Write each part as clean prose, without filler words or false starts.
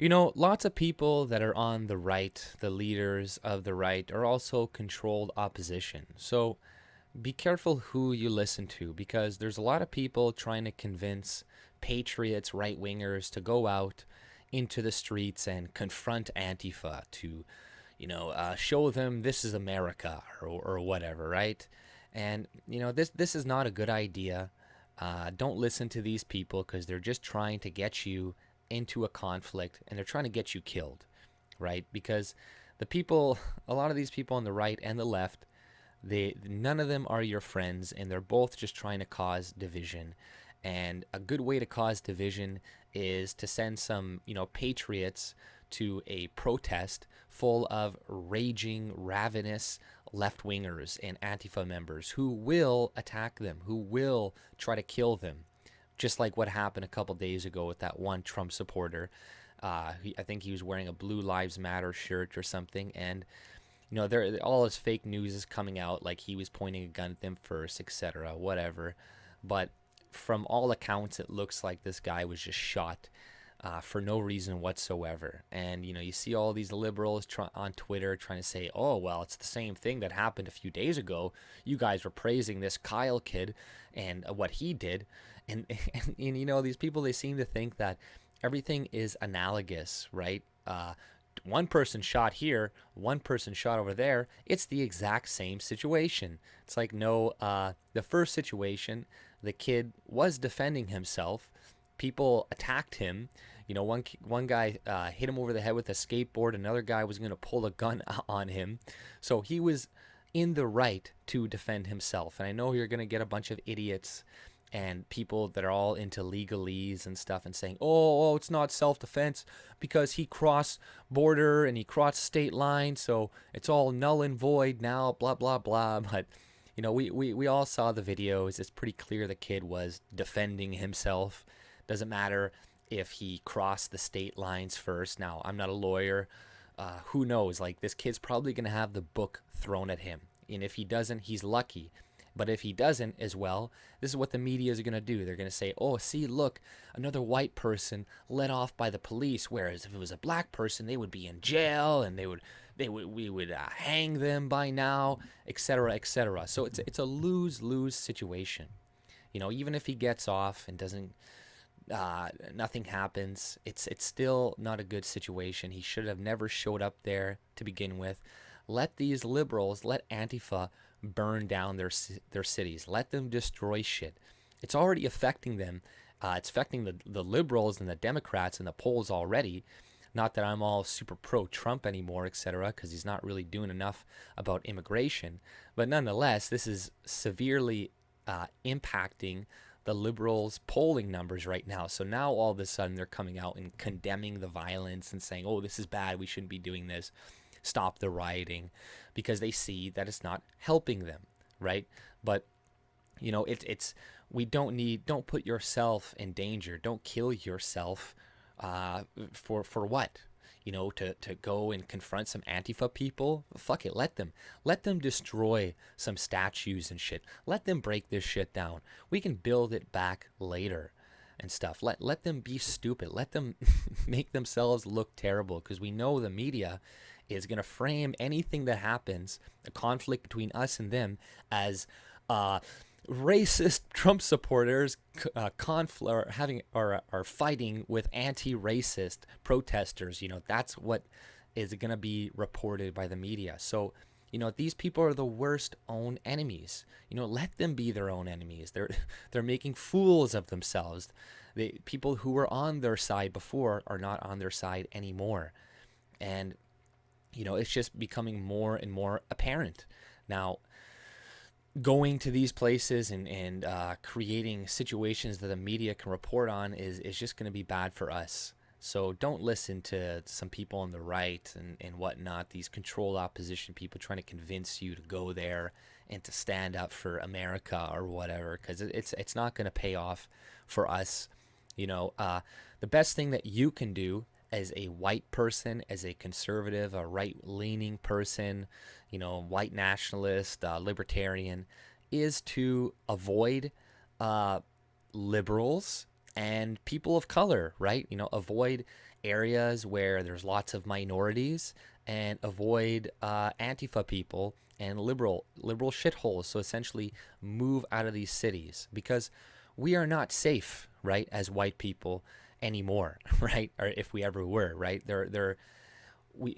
Lots of people that are on the right, the leaders of the right, are also controlled opposition. So be careful who you listen to, because there's a lot of people trying to convince patriots, right wingers, to go out into the streets and confront Antifa to, show them this is America, or whatever, right? And this is not a good idea. Don't listen to these people, because they're just trying to get you into a conflict, and they're trying to get you killed, right? Because a lot of these people on the right and the left, none of them are your friends, and they're both just trying to cause division. And a good way to cause division is to send some, patriots to a protest full of raging, ravenous left wingers and Antifa members who will attack them, who will try to kill them. Just like what happened a couple days ago with that one Trump supporter. I think he was wearing a Blue Lives Matter shirt or something, and all his fake news is coming out, like he was pointing a gun at them first, etc., whatever. But from all accounts, it looks like this guy was just shot for no reason whatsoever. And you see all these liberals on Twitter trying to say, oh well, it's the same thing that happened a few days ago. You guys were praising this Kyle kid and what he did, and these people, they seem to think that everything is analogous, right? One person shot here, one person shot over there. It's the exact same situation. It's like, no, the first situation, the kid was defending himself. People attacked him. One guy hit him over the head with a skateboard. Another guy was going to pull a gun on him. So he was in the right to defend himself. And I know you're going to get a bunch of idiots and people that are all into legalese and stuff and saying, oh, it's not self-defense because he crossed border and he crossed state line, so it's all null and void now, blah, blah, blah. But, we all saw the videos. It's pretty clear the kid was defending himself. Doesn't matter if he crossed the state lines first. Now, I'm not a lawyer. Who knows? Like, this kid's probably going to have the book thrown at him. And if he doesn't, he's lucky. But if he doesn't as well, this is what the media is going to do. They're going to say, oh, see, look, another white person let off by the police, whereas if it was a black person, they would be in jail and we would hang them by now, etc., etc. So it's a lose-lose situation. Even if he gets off and doesn't, nothing happens, it's still not a good situation. He should have never showed up there to begin with. Let these liberals, let Antifa burn down their cities. Let them destroy shit. It's already affecting them. It's affecting the liberals and the Democrats in the polls already. Not that I'm all super pro-Trump anymore, etc., because he's not really doing enough about immigration. But nonetheless, this is severely impacting the liberals' polling numbers right now. So now all of a sudden they're coming out and condemning the violence and saying, oh, this is bad, we shouldn't be doing this. Stop the rioting, because they see that it's not helping them, right? But don't put yourself in danger. Don't kill yourself for what? To go and confront some Antifa people? Fuck it, let them destroy some statues and shit. Let them break this shit down. We can build it back later and stuff. Let them be stupid. Let them make themselves look terrible, because we know the media is going to frame anything that happens, a conflict between us and them, as racist Trump supporters are fighting with anti-racist protesters. That's what is going to be reported by the media. So, these people are the worst own enemies. Let them be their own enemies. They're making fools of themselves. The people who were on their side before are not on their side anymore. And it's just becoming more and more apparent. Now, going to these places and creating situations that the media can report on is just going to be bad for us. So don't listen to some people on the right and whatnot, these controlled opposition people trying to convince you to go there and to stand up for America or whatever, because it's not going to pay off for us. The best thing that you can do as a white person, as a conservative, a right-leaning person, white nationalist, libertarian, is to avoid liberals and people of color, right? Avoid areas where there's lots of minorities and avoid Antifa people and liberal shitholes. So essentially move out of these cities because we are not safe, right, as white people anymore, right? Or if we ever were, right? We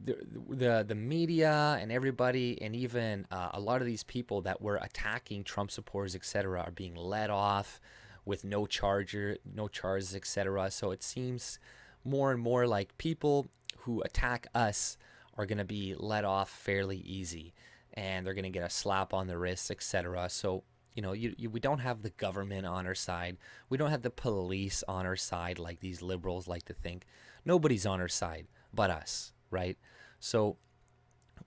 the media and everybody, and even a lot of these people that were attacking Trump supporters, etc., are being let off with no charges, etc. So it seems more and more like people who attack us are going to be let off fairly easy, and they're going to get a slap on the wrist, etc. So we don't have the government on our side. We don't have the police on our side like these liberals like to think. Nobody's on our side but us, right? So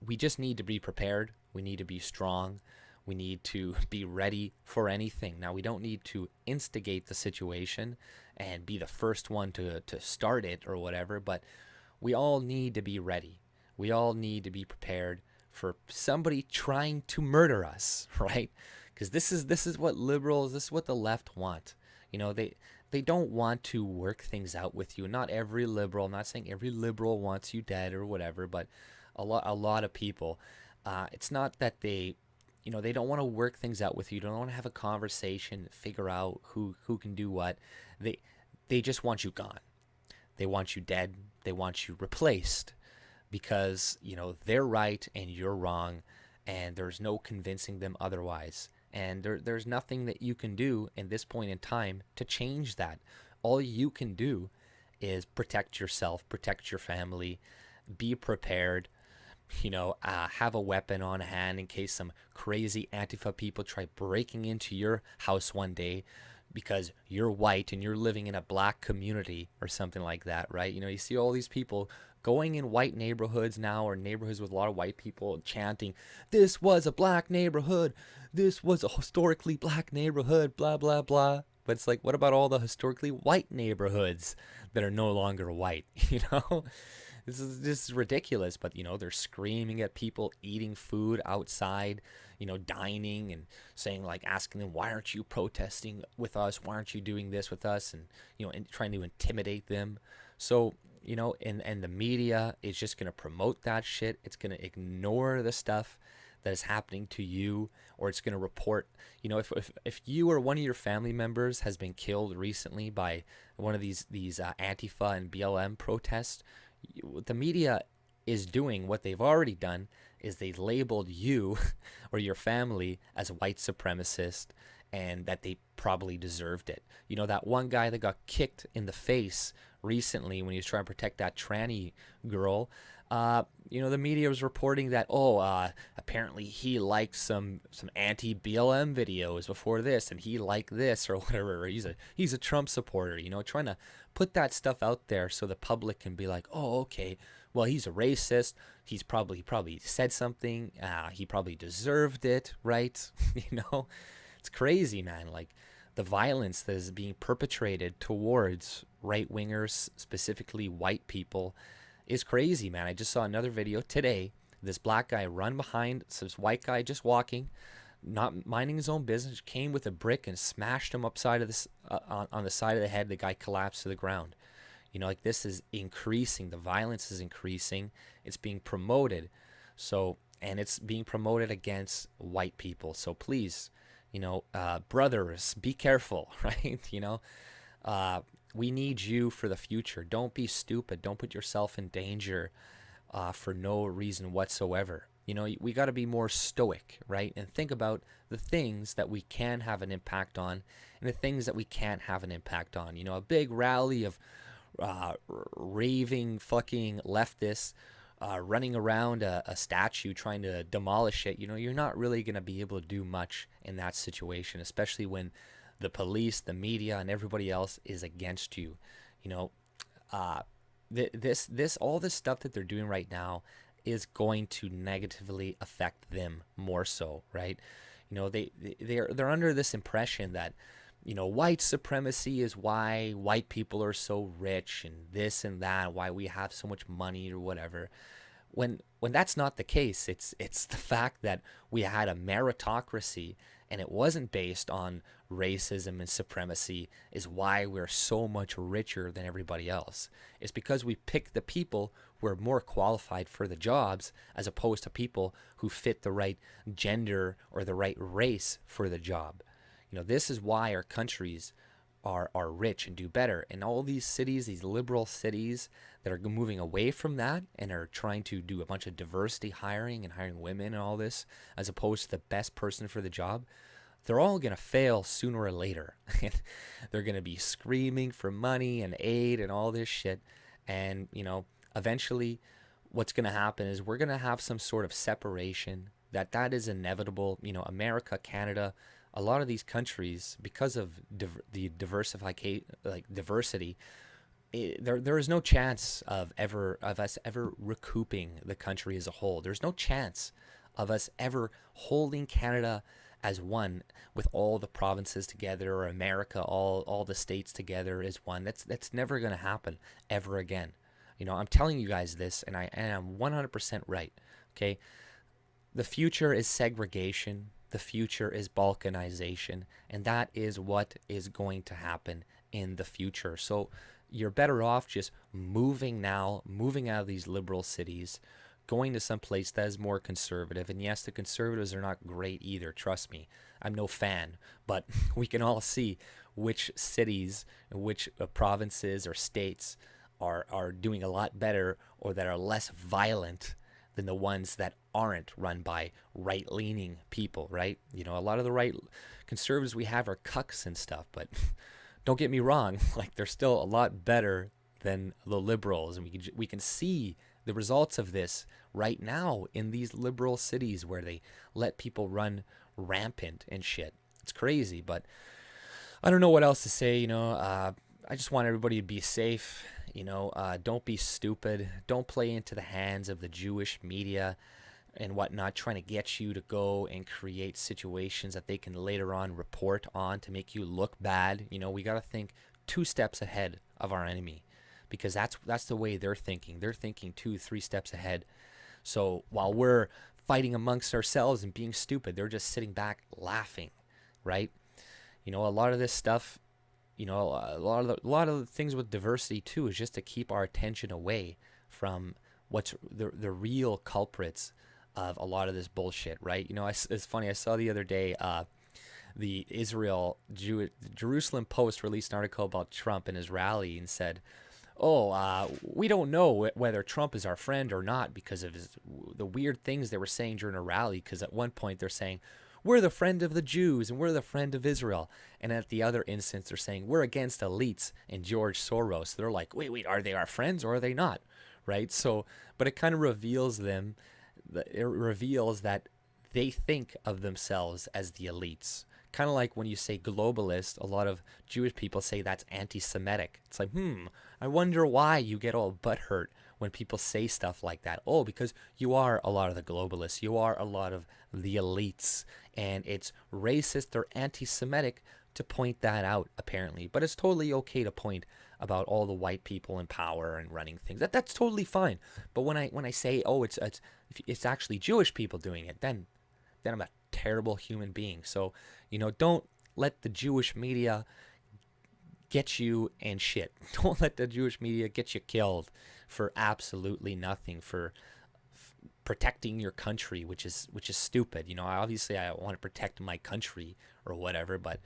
we just need to be prepared. We need to be strong. We need to be ready for anything. Now, we don't need to instigate the situation and be the first one to start it or whatever, but we all need to be ready. We all need to be prepared for somebody trying to murder us, right? Because this is what liberals, this is what the left want. They don't want to work things out with you. Not every liberal. I'm not saying every liberal wants you dead or whatever, but a lot of people. It's not that they don't want to work things out with you. They don't want to have a conversation, figure out who can do what. They just want you gone. They want you dead. They want you replaced because they're right and you're wrong, and there's no convincing them otherwise. And there's nothing that you can do in this point in time to change that. All you can do is protect yourself, protect your family, be prepared, have a weapon on hand in case some crazy Antifa people try breaking into your house one day because you're white and you're living in a black community or something like that, right? You see all these people going in white neighborhoods now, or neighborhoods with a lot of white people, chanting, "This was a black neighborhood. This was a historically black neighborhood, blah, blah, blah." But it's like, what about all the historically white neighborhoods that are no longer white? This is ridiculous. But, they're screaming at people eating food outside, dining and saying, like, asking them, why aren't you protesting with us? Why aren't you doing this with us? And, and trying to intimidate them. So, and the media is just going to promote that shit. It's going to ignore the stuff that is happening to you, or it's going to report, if you or one of your family members has been killed recently by one of these Antifa and BLM protests, the media is doing what they've already done, is they labeled you or your family as white supremacist, and that they probably deserved it. That one guy that got kicked in the face recently when he was trying to protect that tranny girl, the media was reporting that, apparently he liked some anti-BLM videos before this, and he liked this or whatever. He's a Trump supporter, trying to put that stuff out there so the public can be like, oh, okay, well, he's a racist. He's probably said something. He probably deserved it, right? It's crazy, man. Like, the violence that is being perpetrated towards right-wingers, specifically white people, is crazy, man. I just saw another video today. This black guy run behind this white guy just walking, not minding his own business, came with a brick and smashed him upside of this on the side of the head. The guy collapsed to the ground. This is increasing. The violence is increasing. It's being promoted. So, and it's being promoted against white people. So please, brothers, be careful, right? We need you for the future. Don't be stupid. Don't put yourself in danger for no reason whatsoever. We got to be more stoic, right? And think about the things that we can have an impact on and the things that we can't have an impact on. A big rally of raving fucking leftists running around a statue trying to demolish it. You're not really going to be able to do much in that situation, especially when the police, the media, and everybody else is against you. All this stuff that they're doing right now is going to negatively affect them more so, right? They're under this impression that white supremacy is why white people are so rich and this and that, why we have so much money or whatever. When that's not the case, it's the fact that we had a meritocracy and it wasn't based on racism and supremacy, is why we're so much richer than everybody else. It's because we pick the people who are more qualified for the jobs as opposed to people who fit the right gender or the right race for the job. This is why our countries are rich and do better. And all these cities, these liberal cities that are moving away from that and are trying to do a bunch of diversity hiring and hiring women and all this, as opposed to the best person for the job, they're all going to fail sooner or later. They're going to be screaming for money and aid and all this shit. And, eventually what's going to happen is we're going to have some sort of separation. That is inevitable. America, Canada, a lot of these countries, because of the diversity, there is no chance of us ever recouping the country as a whole. There's no chance of us ever holding Canada as one, with all the provinces together, or America, all the states together as one. That's never going to happen ever again. I'm telling you guys this, and I'm 100% right. Okay, the future is segregation. The future is balkanization, and that is what is going to happen in the future. So you're better off just moving out of these liberal cities, going to some place that is more conservative. And yes, the conservatives are not great either, trust me. I'm no fan, but we can all see which cities, which provinces or states are doing a lot better, or that are less violent than the ones that aren't run by right-leaning people, right? A lot of the right conservatives we have are cucks and stuff, but don't get me wrong, like, they're still a lot better than the liberals, and we can see the results of this right now in these liberal cities where they let people run rampant and shit. It's crazy, but I don't know what else to say. I just want everybody to be safe. Don't be stupid. Don't play into the hands of the Jewish media and whatnot, trying to get you to go and create situations that they can later on report on to make you look bad. We got to think 2 steps ahead of our enemy, because that's the way they're thinking. They're thinking 2-3 steps ahead. So while we're fighting amongst ourselves and being stupid, they're just sitting back laughing, right? A lot of this stuff, a lot of the things with diversity too is just to keep our attention away from what's the real culprits of a lot of this bullshit, right? It's funny. I saw the other day the Jerusalem Post released an article about Trump and his rally and said, we don't know whether Trump is our friend or not because of the weird things they were saying during a rally. Because at one point they're saying, we're the friend of the Jews and we're the friend of Israel. And at the other instance, they're saying we're against elites and George Soros. They're like, wait, are they our friends or are they not? Right? So, but it kind of reveals that they think of themselves as the elites. Kind of like when you say globalist, a lot of Jewish people say that's anti-Semitic. It's like, I wonder why you get all butthurt when people say stuff like that. Oh, because you are a lot of the globalists. You are a lot of the elites. And it's racist or anti-Semitic to point that out, apparently. But it's totally okay to point about all the white people in power and running things. That's totally fine. But when I say, it's actually Jewish people doing it, then I'm a terrible human being. So, don't let the Jewish media get you and shit. Don't let the Jewish media get you killed for absolutely nothing, for protecting your country, which is stupid. Obviously I want to protect my country or whatever, but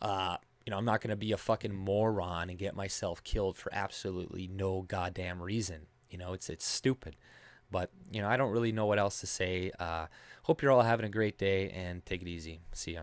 I'm not going to be a fucking moron and get myself killed for absolutely no goddamn reason. It's stupid. But, I don't really know what else to say. Hope you're all having a great day, and take it easy. See ya.